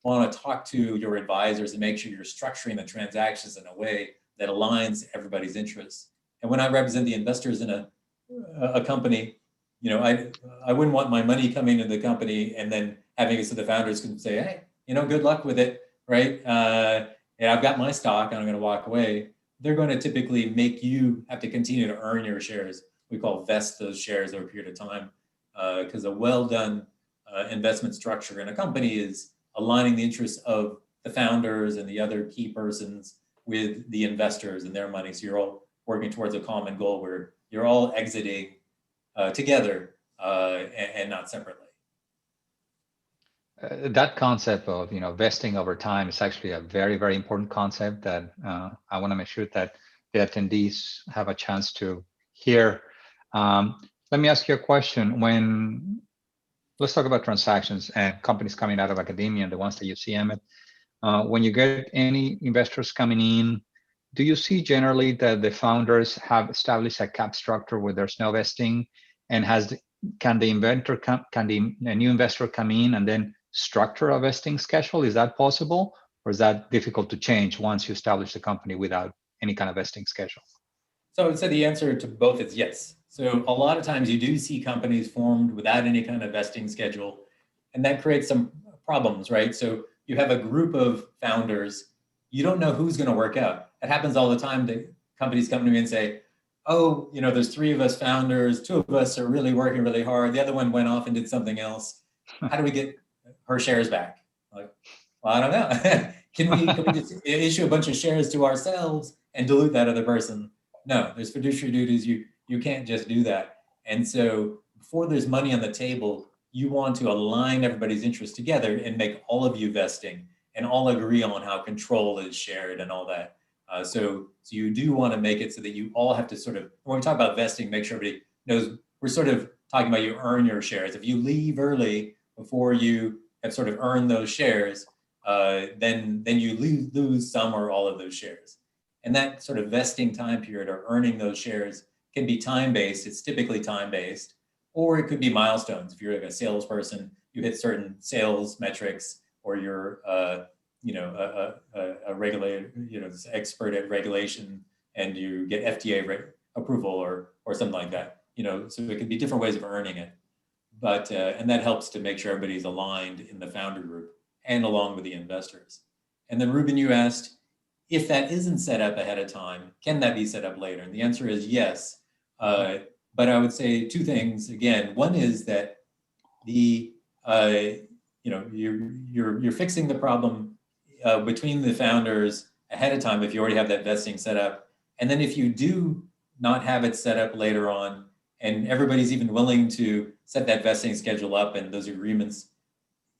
want to talk to your advisors and make sure you're structuring the transactions in a way that aligns everybody's interests. And when I represent the investors in a company, I wouldn't want my money coming into the company and then having it so the founders can say, hey, good luck with it, right? And I've got my stock and I'm going to walk away. They're going to typically make you have to continue to earn your shares. We call vest those shares over a period of time, because a well-done investment structure in a company is aligning the interests of the founders and the other key persons with the investors and their money. So you're all working towards a common goal where you're all exiting together and not separately. That concept of vesting over time is actually a very, very important concept that I want to make sure that the attendees have a chance to hear. Let me ask you a question. Let's talk about transactions and companies coming out of academia and the ones that you see, Amit. When you get any investors coming in, do you see generally that the founders have established a cap structure where there's no vesting, and can the new investor come in and then structure a vesting schedule? Is that possible, or is that difficult to change once you establish the company without any kind of vesting schedule? So I would say the answer to both is yes. So a lot of times you do see companies formed without any kind of vesting schedule, and that creates some problems, right? So you have a group of founders, you don't know who's going to work out. It happens all the time that companies come to me and say, oh, there's 3 of us founders, 2 of us are really working really hard. The other one went off and did something else. How do we get her shares back? Like, well, I don't know. Can we just issue a bunch of shares to ourselves and dilute that other person? No, there's fiduciary duties. You can't just do that. And so before there's money on the table, you want to align everybody's interests together and make all of you vesting and all agree on how control is shared and all that. So you do want to make it so that you all have to sort of, when we talk about vesting, make sure everybody knows we're sort of talking about you earn your shares. If you leave early before you have sort of earned those shares, then you lose some or all of those shares. And that sort of vesting time period or earning those shares can be time-based. It's typically time-based, or it could be milestones. If you're like a salesperson, you hit certain sales metrics, or you're a regulator, expert at regulation, and you get FDA approval or something like that. So it could be different ways of earning it, but and that helps to make sure everybody's aligned in the founder group and along with the investors. And then Ruben, you asked if that isn't set up ahead of time, can that be set up later? And the answer is yes. But I would say 2 things. Again, one is that you're fixing the problem between the founders ahead of time if you already have that vesting set up. And then if you do not have it set up later on, and everybody's even willing to set that vesting schedule up and those agreements,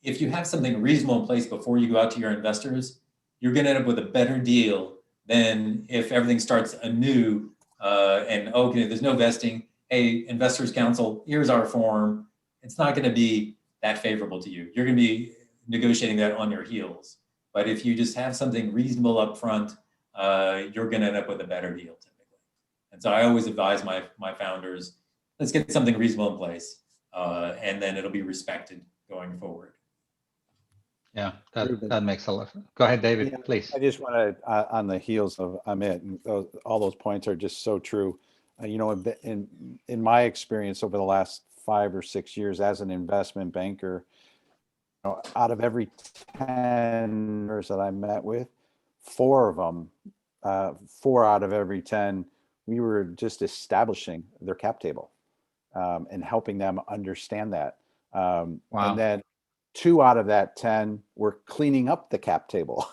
if you have something reasonable in place before you go out to your investors, you're going to end up with a better deal than if everything starts anew and okay, there's no vesting, hey, Investors Council, here's our form, it's not going to be that favorable to you. You're going to be negotiating that on your heels. But if you just have something reasonable up front, you're going to end up with a better deal typically. And so I always advise my founders, let's get something reasonable in place, and then it'll be respected going forward. Yeah, that makes a lot. Go ahead, David, Yeah, please. I just want to, on the heels of Amit, and all those points are just so true. You know, in my experience over the last 5 or 6 years as an investment banker, you know, out of every 10 that I met with, 4 of them, 4 out of every 10, we were just establishing their cap table and helping them understand that. Wow. And then 2 out of that 10 were cleaning up the cap table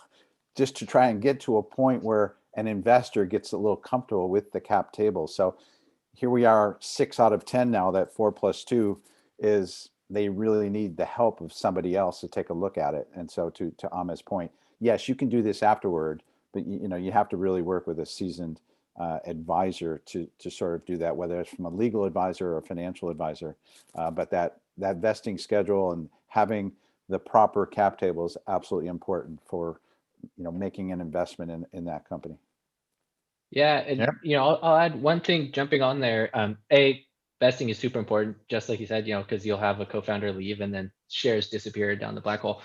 just to try and get to a point where an investor gets a little comfortable with the cap table. So here we are, 6 out of 10 now, that 4 plus 2 is they really need the help of somebody else to take a look at it. And so to Amit's point, yes, you can do this afterward, but you know, you have to really work with a seasoned advisor to sort of do that, whether it's from a legal advisor or a financial advisor. But that vesting schedule and having the proper cap table is absolutely important for, you know, making an investment in that company. Yeah, and you know, I'll add one thing jumping on there. Vesting is super important, just like you said, you know, because you'll have a co-founder leave and then shares disappear down the black hole.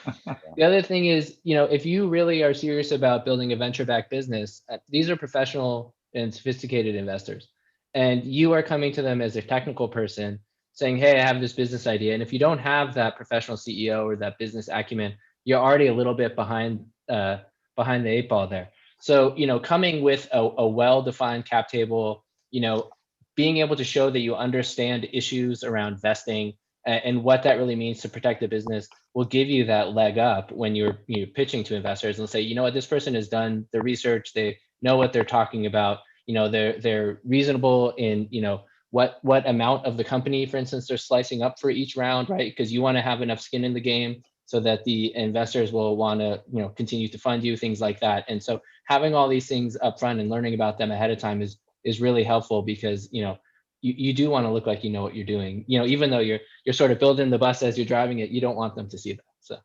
The other thing is, you know, if you really are serious about building a venture-backed business, these are professional and sophisticated investors, and you are coming to them as a technical person saying, hey, I have this business idea. And if you don't have that professional CEO or that business acumen, you're already a little bit behind the 8 ball there. So, you know, coming with a well-defined cap table, you know, being able to show that you understand issues around vesting and what that really means to protect the business will give you that leg up when you're pitching to investors and say, you know what, this person has done the research, they know what they're talking about, you know, they're reasonable in, you know, what amount of the company, for instance, they're slicing up for each round, right? Because you want to have enough skin in the game so that the investors will want to, you know, continue to fund you, things like that. And so having all these things up front and learning about them ahead of time is really helpful, because, you know, you do want to look like you know what you're doing. You know, even though you're sort of building the bus as you're driving it, you don't want them to see that. So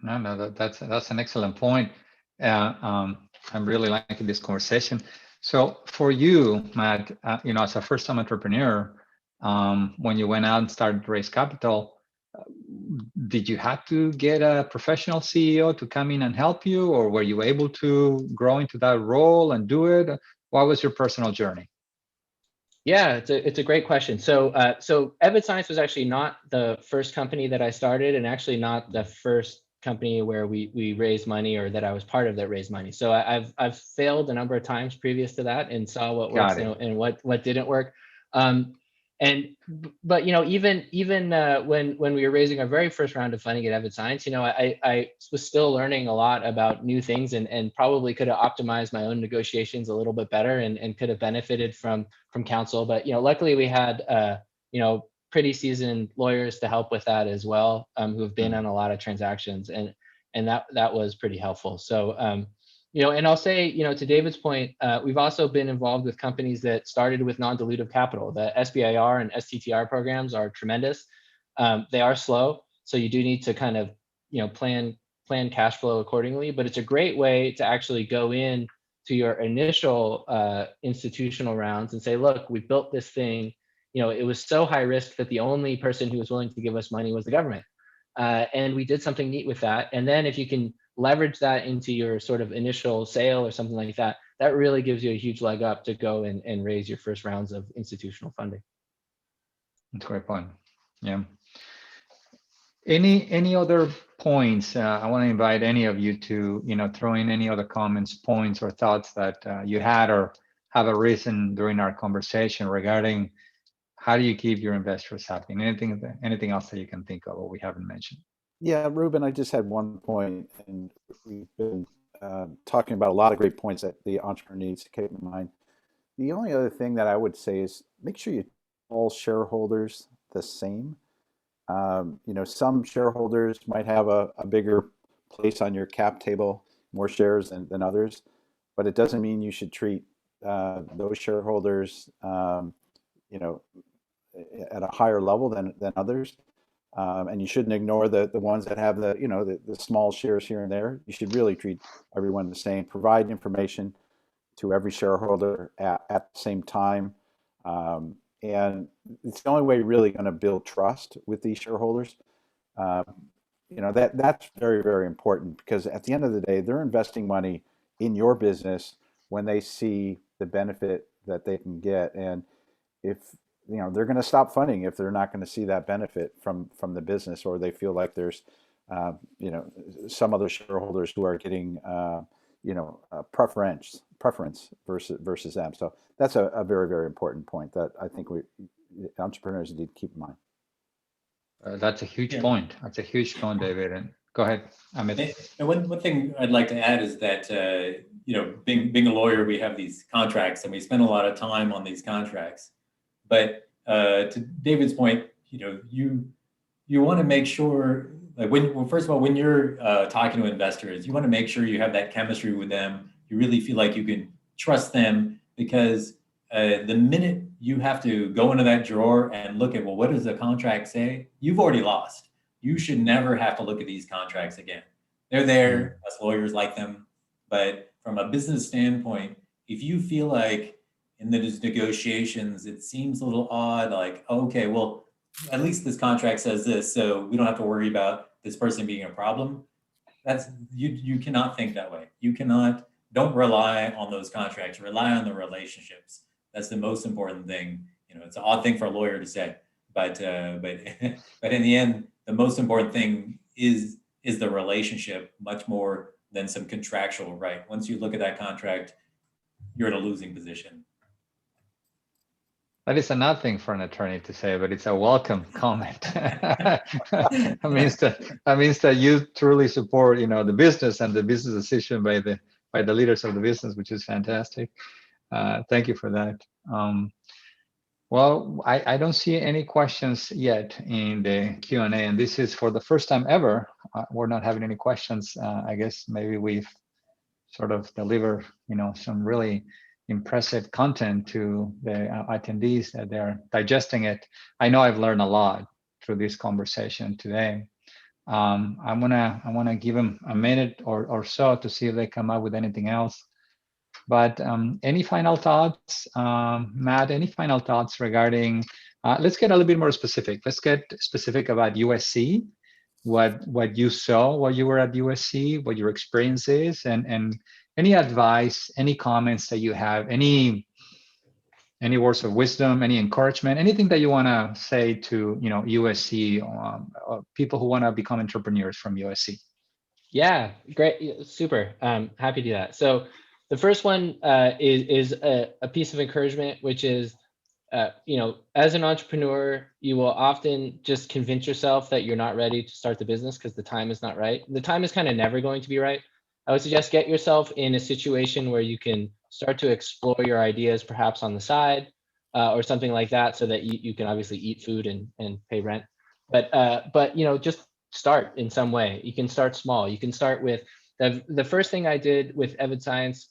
No, that's an excellent point. I'm really liking this conversation. So for you, Matt, you know, as a first-time entrepreneur, when you went out and started to raise capital, did you have to get a professional CEO to come in and help you, or were you able to grow into that role and do it? What was your personal journey? Yeah, it's a great question. So Evid Science was actually not the first company that I started, and actually not the first company where we raised money, or that I was part of that raised money. So I've failed a number of times previous to that and saw what works and what didn't work. But you know, even when we were raising our very first round of funding at Evid Science, you know, I was still learning a lot about new things, and probably could have optimized my own negotiations a little bit better, and could have benefited from counsel. But you know, luckily we had you know, pretty seasoned lawyers to help with that as well, who have been on a lot of transactions, and that was pretty helpful. So you know, and I'll say, you know, to David's point, we've also been involved with companies that started with non-dilutive capital. The SBIR and STTR programs are tremendous. They are slow, so you do need to kind of, you know, plan cash flow accordingly. But it's a great way to actually go in to your initial institutional rounds and say, look, we built this thing. You know, it was so high risk that the only person who was willing to give us money was the government. And we did something neat with that. And then if you can leverage that into your sort of initial sale or something like that, that really gives you a huge leg up to go and raise your first rounds of institutional funding. That's a great point. Yeah. Any other points? I want to invite any of you to, you know, throw in any other comments, points, or thoughts that you had or have arisen during our conversation regarding how do you keep your investors happy? Anything else that you can think of or we haven't mentioned? Yeah, Ruben, I just had one point, and we've been talking about a lot of great points that the entrepreneur needs to keep in mind. The only other thing that I would say is make sure you all shareholders the same. You know, some shareholders might have a bigger place on your cap table, more shares than others, but it doesn't mean you should treat those shareholders at a higher level than others. And you shouldn't ignore the ones that have the small shares here and there. You should really treat everyone the same, provide information to every shareholder at the same time. And it's the only way you're really going to build trust with these shareholders. That's very, very important, because at the end of the day, they're investing money in your business when they see the benefit that they can get. And if they're going to stop funding if they're not going to see that benefit from the business, or they feel like there's some other shareholders who are getting preference versus them. So that's a very, very important point that I think entrepreneurs need to keep in mind. That's a huge point. That's a huge point, David. And go ahead, Amit. And one thing I'd like to add is that being a lawyer, we have these contracts and we spend a lot of time on these contracts. But to David's point, you want to make sure, like first of all, when you're talking to investors, you want to make sure you have that chemistry with them. You really feel like you can trust them, because the minute you have to go into that drawer and look at, well, what does the contract say? You've already lost. You should never have to look at these contracts again. They're there, us lawyers like them. But from a business standpoint, if you feel like in those negotiations, it seems a little odd, like, okay, well, at least this contract says this, so we don't have to worry about this person being a problem. That's you cannot think that way. Don't rely on those contracts, rely on the relationships. That's the most important thing. It's an odd thing for a lawyer to say, but in the end, the most important thing is the relationship, much more than some contractual right. Once you look at that contract, you're in a losing position. That is another thing for an attorney to say, but it's a welcome comment. That means that you truly support, the business and the business decision by the leaders of the business, which is fantastic. Thank you for that. Well, I don't see any questions yet in the Q&A, and this is for the first time ever. We're not having any questions. I guess maybe we've sort of delivered, some really impressive content to the attendees, that they're digesting it. I know I've learned a lot through this conversation today. I wanna give them a minute or so to see if they come up with anything else. But any final thoughts, Matt? Any final thoughts regarding? Let's get a little bit more specific. Let's get specific about USC. What you saw while you were at USC, what your experience is, and any advice, any comments that you have, any words of wisdom, any encouragement, anything that you want to say to USC, people who want to become entrepreneurs from USC. Yeah, great, super. Happy to do that. So the first one is a piece of encouragement, which is, as an entrepreneur, you will often just convince yourself that you're not ready to start the business because the time is not right. The time is kind of never going to be right. I would suggest get yourself in a situation where you can start to explore your ideas, perhaps on the side or something like that, so that you can obviously eat food and pay rent. But just start in some way. You can start small. You can start with the first thing I did with Evid Science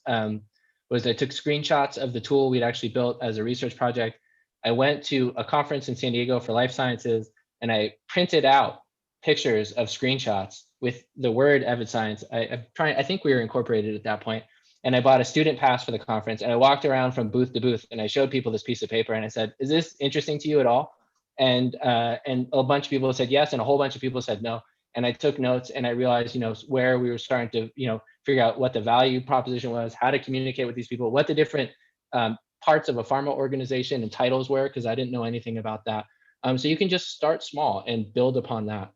was I took screenshots of the tool we'd actually built as a research project. I went to a conference in San Diego for life sciences, and I printed out pictures of screenshots with the word Evid Science. I think we were incorporated at that point, and I bought a student pass for the conference, and I walked around from booth to booth, and I showed people this piece of paper, and I said, "Is this interesting to you at all?" And a bunch of people said yes, and a whole bunch of people said no. And I took notes, and I realized, where we were starting to, figure out what the value proposition was, how to communicate with these people, what the different parts of a pharma organization and titles were, because I didn't know anything about that. So you can just start small and build upon that.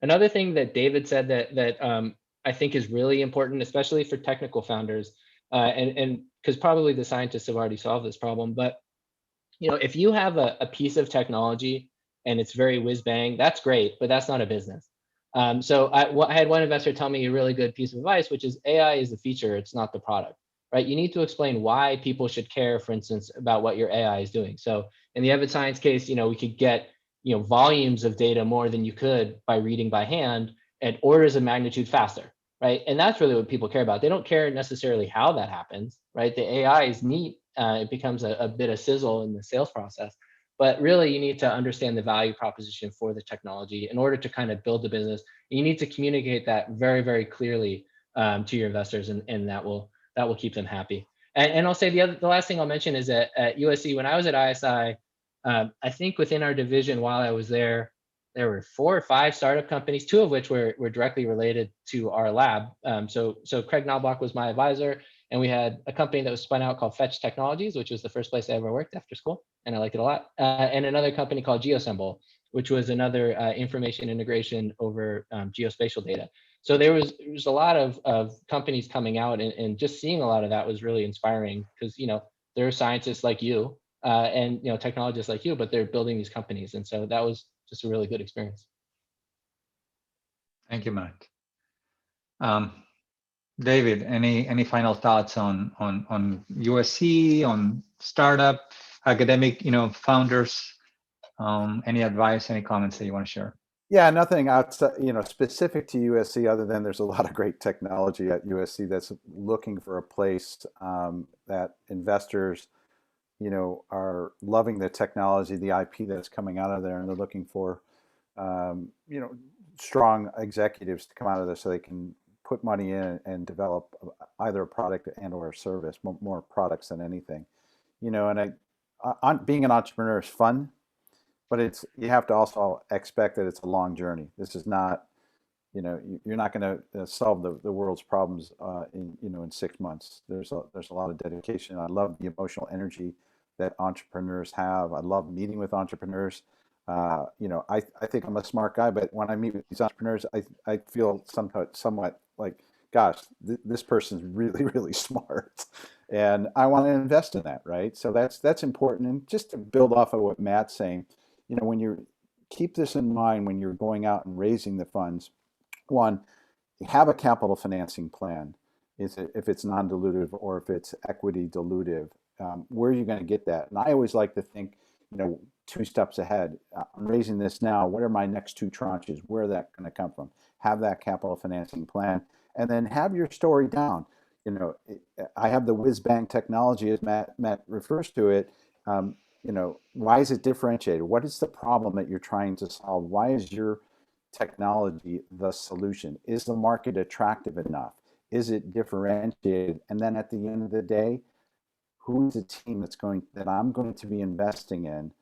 Another thing that David said that I think is really important, especially for technical founders, and because probably the scientists have already solved this problem, but if you have a piece of technology and it's very whiz bang, that's great, but that's not a business. So I had one investor tell me a really good piece of advice, which is AI is the feature, it's not the product, right? You need to explain why people should care, for instance, about what your AI is doing. So in the Evid Science case, we could get volumes of data more than you could by reading by hand at orders of magnitude faster, right? And that's really what people care about. They don't care necessarily how that happens, right? The AI is neat it becomes a bit of sizzle in the sales process. But really, you need to understand the value proposition for the technology in order to kind of build the business. You need to communicate that very, very clearly to your investors, and that will keep them happy. And I'll say the last thing I'll mention is that at USC, when I was at ISI, I think within our division while I was there were 4 or 5 startup companies, 2 of which were directly related to our lab. So Craig Knobloch was my advisor, and we had a company that was spun out called Fetch Technologies, which was the first place I ever worked after school, and I liked it a lot. And another company called Geosymbol, which was another information integration over geospatial data. So there was a lot of companies coming out, and just seeing a lot of that was really inspiring, because there are scientists like you and technologists like you, but they're building these companies, and so that was just a really good experience. Thank you, Matt. David, any final thoughts on USC, on startup, academic, founders? Any advice, any comments that you want to share? Yeah, nothing outside, specific to USC, other than there's a lot of great technology at USC that's looking for a place that investors, are loving the technology, the IP that's coming out of there, and they're looking for, strong executives to come out of there so they can put money in and develop either a product and or a service, more products than anything, and being an entrepreneur is fun, but you have to also expect that it's a long journey. This is not, you're not going to solve the world's problems in 6 months. There's a lot of dedication. I love the emotional energy that entrepreneurs have. I love meeting with entrepreneurs. I think I'm a smart guy, but when I meet with these entrepreneurs, I feel somewhat like, gosh, this person's really, really smart, and I want to invest in that, right? So that's important. And just to build off of what Matt's saying, when you keep this in mind when you're going out and raising the funds, one, have a capital financing plan. If it's non-dilutive or if it's equity dilutive, where are you going to get that? And I always like to think, 2 steps ahead. I'm raising this now. What are my next 2 tranches? Where are that going to come from? Have that capital financing plan, and then have your story down. I have the whiz bang technology, as Matt refers to it. Why is it differentiated? What is the problem that you're trying to solve? Why is your technology the solution? Is the market attractive enough? Is it differentiated? And then at the end of the day, who's the team that I'm going to be investing in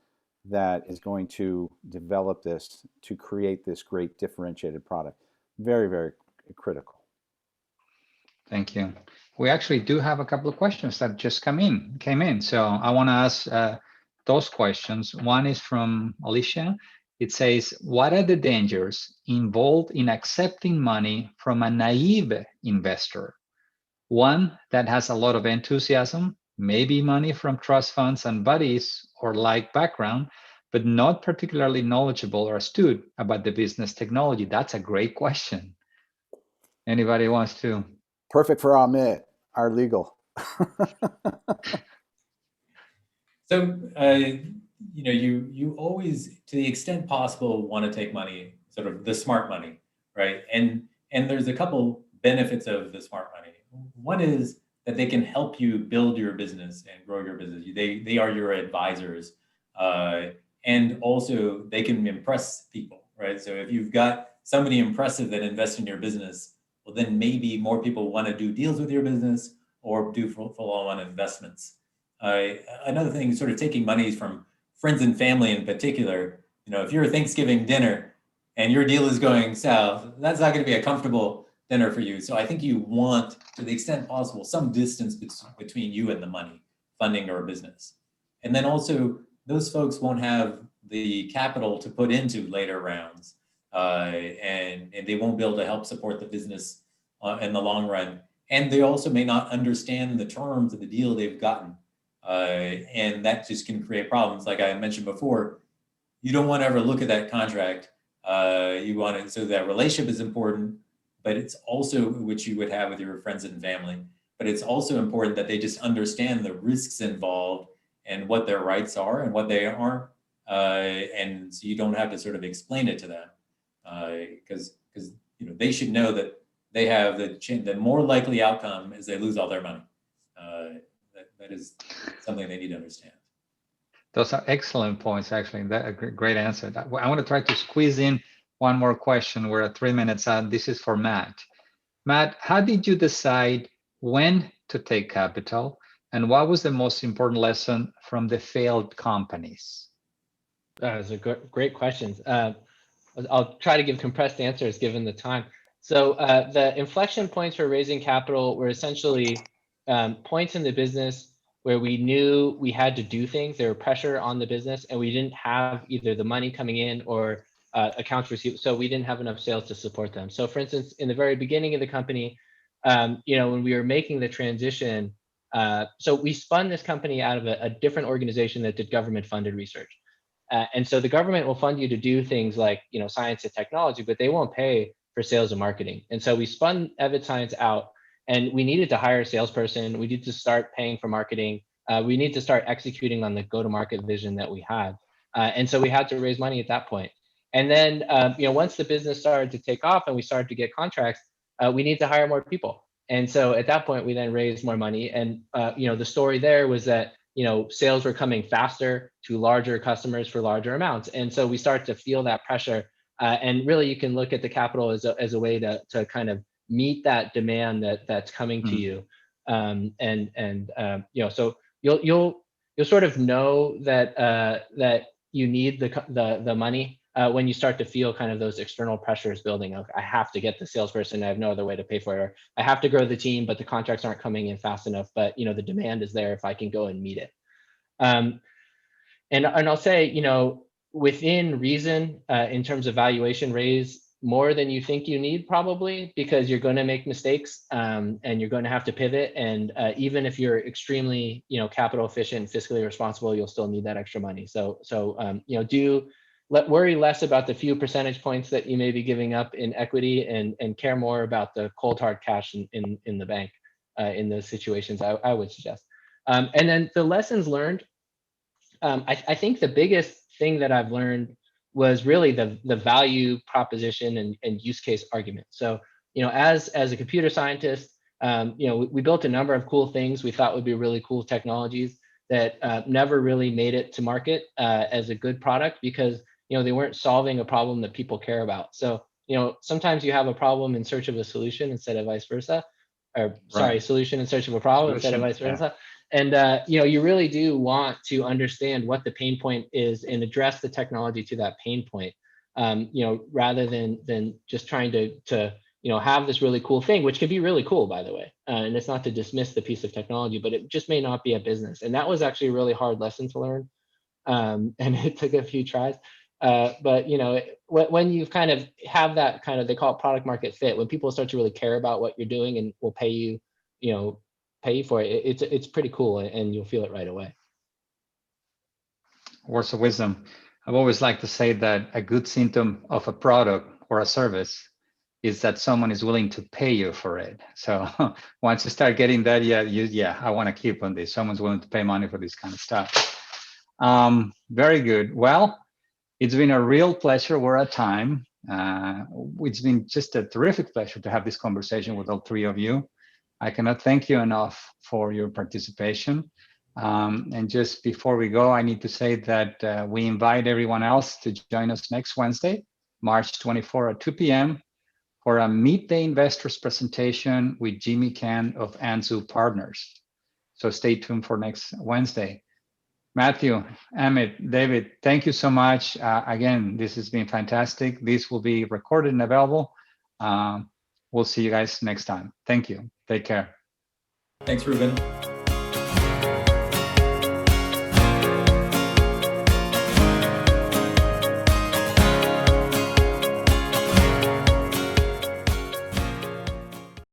that is going to develop this to create this great differentiated product? Very, very critical. Thank you. We actually do have a couple of questions that just came in. So I want to ask those questions. One is from Alicia. It says, what are the dangers involved in accepting money from a naive investor? One that has a lot of enthusiasm, maybe money from trust funds and buddies or like background, but not particularly knowledgeable or astute about the business technology. That's a great question. Anybody wants to? Perfect for Amit, our legal. So, you always, to the extent possible, want to take money, sort of the smart money, right? And there's a couple benefits of the smart money. One is that they can help you build your business and grow your business. They are your advisors, and also they can impress people, right? So if you've got somebody impressive that invests in your business, well, then maybe more people want to do deals with your business or do follow-on investments. Another thing, sort of taking money from friends and family in particular, if you're a Thanksgiving dinner and your deal is going south, that's not going to be a comfortable dinner for you. So I think you want, to the extent possible, some distance between you and the money, funding your business. And then also, those folks won't have the capital to put into later rounds, and they won't be able to help support the business in the long run. And they also may not understand the terms of the deal they've gotten. And that just can create problems. Like I mentioned before, you don't want to ever look at that contract. You want it, so that relationship is important, but it's also, which you would have with your friends and family, but it's also important that they just understand the risks involved and what their rights are and what they aren't. And so you don't have to sort of explain it to them, because they should know that they have the more likely outcome is they lose all their money. That is something they need to understand. Those are excellent points, actually. That a great answer. I want to try to squeeze in one more question. We're at 3 minutes out. This is for Matt. Matt, how did you decide when to take capital, and what was the most important lesson from the failed companies? Those are great questions. I'll try to give compressed answers given the time. So the inflection points for raising capital were essentially points in the business where we knew we had to do things. There were pressure on the business, and we didn't have either the money coming in or accounts receivable. So we didn't have enough sales to support them. So for instance, in the very beginning of the company, when we were making the transition, so we spun this company out of a different organization that did government funded research. And so the government will fund you to do things like, science and technology, but they won't pay for sales and marketing. And so we spun Evid Science out, and we needed to hire a salesperson. We needed to start paying for marketing. We need to start executing on the go-to-market vision that we had. And so we had to raise money at that point. And then, once the business started to take off and we started to get contracts, we need to hire more people. And so at that point, we then raised more money. And, the story there was that, sales were coming faster to larger customers for larger amounts. And so we start to feel that pressure. And really, you can look at the capital as a way to kind of meet that demand that's coming to you. So you'll sort of know that you need the money when you start to feel kind of those external pressures building. Okay, I have to get the salesperson. I have no other way to pay for it. Or I have to grow the team, but the contracts aren't coming in fast enough. But the demand is there if I can go and meet it. And I'll say, within reason, in terms of valuation, raise more than you think you need, probably, because you're going to make mistakes and you're going to have to pivot. And even if you're extremely, capital efficient, fiscally responsible, you'll still need that extra money. So worry less about the few percentage points that you may be giving up in equity and care more about the cold hard cash in the bank in those situations, I would suggest. And then the lessons learned, I think the biggest thing that I've learned was really the value proposition and use case argument. So, as a computer scientist, we built a number of cool things we thought would be really cool technologies that never really made it to market as a good product because they weren't solving a problem that people care about. So, sometimes you have a problem in search of a solution instead of vice versa, or sorry, solution in search of a problem instead of vice versa. And you really do want to understand what the pain point is and address the technology to that pain point, rather than just trying to have this really cool thing, which can be really cool, by the way. And it's not to dismiss the piece of technology, but it just may not be a business. And that was actually a really hard lesson to learn. And it took a few tries. But when you kind of have that kind of, they call it product market fit, when people start to really care about what you're doing and will pay you, pay for it, it's pretty cool, and you'll feel it right away. Words of wisdom. I've always liked to say that a good symptom of a product or a service is that someone is willing to pay you for it. So once you start getting that, I want to keep on this. Someone's willing to pay money for this kind of stuff. Very good. Well, it's been a real pleasure. We're at time. It's been just a terrific pleasure to have this conversation with all three of you. I cannot thank you enough for your participation. And just before we go, I need to say that we invite everyone else to join us next Wednesday, March 24 at 2 p.m. for a Meet the Investors presentation with Jimmy Kan of Anzu Partners. So stay tuned for next Wednesday. Matthew, Amit, David, thank you so much. Again, this has been fantastic. This will be recorded and available. We'll see you guys next time. Thank you. Take care. Thanks, Ruben.